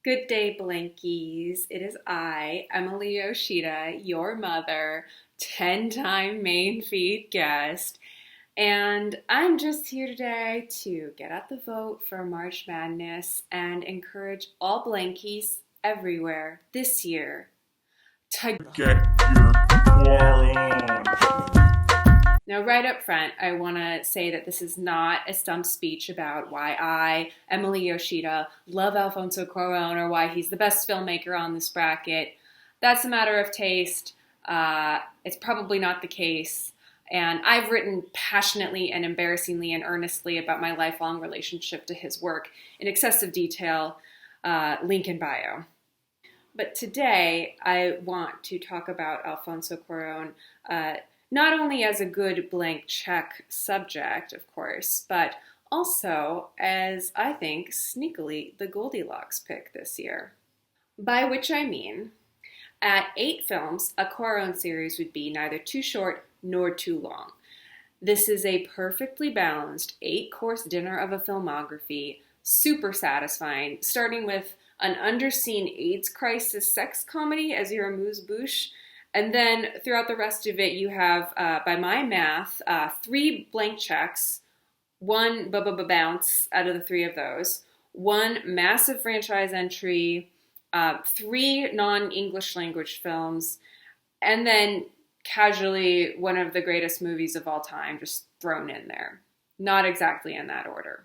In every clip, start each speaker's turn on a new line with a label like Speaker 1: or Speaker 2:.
Speaker 1: Good day, Blankies. It is I, Emily Yoshida, your mother, 10-time main feed guest, and I'm just here today to get out the vote for March Madness and encourage all Blankies everywhere this year to
Speaker 2: get your Cuaron.
Speaker 1: Now, right up front, I want to say that this is not a stump speech about why I, Emily Yoshida, love Alfonso Cuaron or why he's the best filmmaker on this bracket. That's a matter of taste. It's probably not the case. And I've written passionately and embarrassingly and earnestly about my lifelong relationship to his work in excessive detail, link in bio. But today, I want to talk about Alfonso Cuaron, not only as a good blank check subject, of course, but also as, I think, sneakily the Goldilocks pick this year. By which I mean, at 8 films, a Cuaron series would be neither too short nor too long. This is a perfectly balanced 8-course dinner of a filmography, super satisfying, starting with an underseen AIDS crisis sex comedy as your amuse-bouche. And then throughout the rest of it, you have, by my math, 3 blank checks, 1 bounce out of the 3 of those, 1 massive franchise entry, 3 non-English language films, and then casually one of the greatest movies of all time just thrown in there. Not exactly in that order.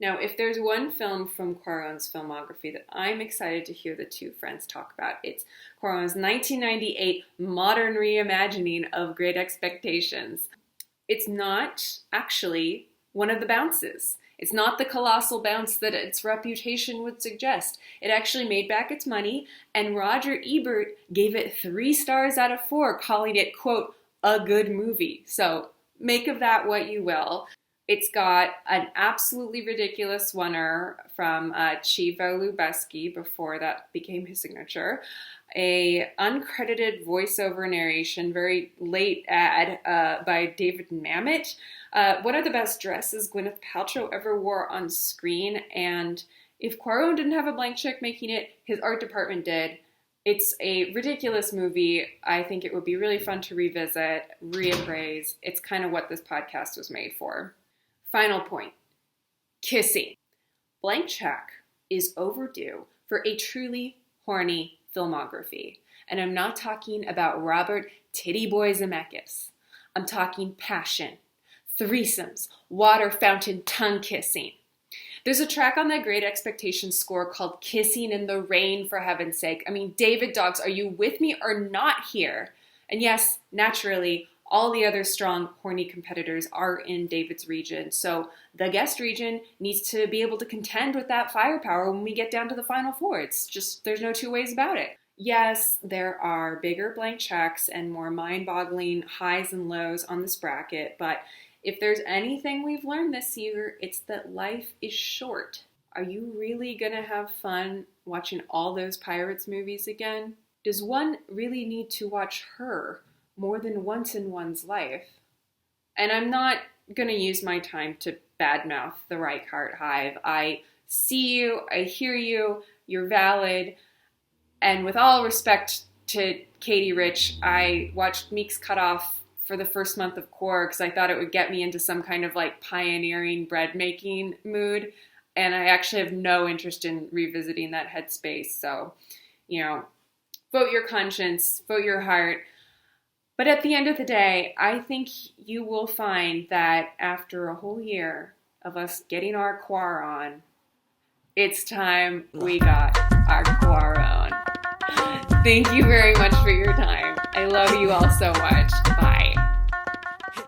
Speaker 1: Now, if there's one film from Cuaron's filmography that I'm excited to hear the two friends talk about, it's Cuaron's 1998 modern reimagining of Great Expectations. It's not actually one of the bounces. It's not the colossal bounce that its reputation would suggest. It actually made back its money, and Roger Ebert gave it 3 stars out of 4, calling it, quote, a good movie. So make of that what you will. It's got an absolutely ridiculous oneer from Chivo Lubeski before that became his signature, a uncredited voiceover narration, very late ad by David Mamet, one of the best dresses Gwyneth Paltrow ever wore on screen, and if Cuaron didn't have a blank check making it, his art department did. It's a ridiculous movie. I think it would be really fun to revisit, reappraise. It's kind of what this podcast was made for. Final point, kissing. Blank check is overdue for a truly horny filmography. And I'm not talking about Robert Titty Boy Zemeckis. I'm talking passion, threesomes, water fountain tongue kissing. There's a track on that Great Expectations score called Kissing in the Rain, for heaven's sake. I mean, David Dogs, are you with me or not here? And yes, naturally, all the other strong, horny competitors are in David's region. So the guest region needs to be able to contend with that firepower when we get down to the Final Four. It's just, there's no two ways about it. Yes, there are bigger blank checks and more mind-boggling highs and lows on this bracket, but if there's anything we've learned this year, it's that life is short. Are you really gonna have fun watching all those Pirates movies again? Does one really need to watch Her more than once in one's life? And I'm not going to use my time to badmouth the Reichardt Hive. I see you, I hear you, you're valid, and with all respect to Katie Rich, I watched Meek's Cutoff for the first month of core because I thought it would get me into some kind of like pioneering bread making mood, and I actually have no interest in revisiting that headspace. So, vote your conscience, vote your heart. But at the end of the day, I think you will find that after a whole year of us getting our Cuaron, it's time we got our Cuaron. Thank you very much for your time. I love you all so much. Bye.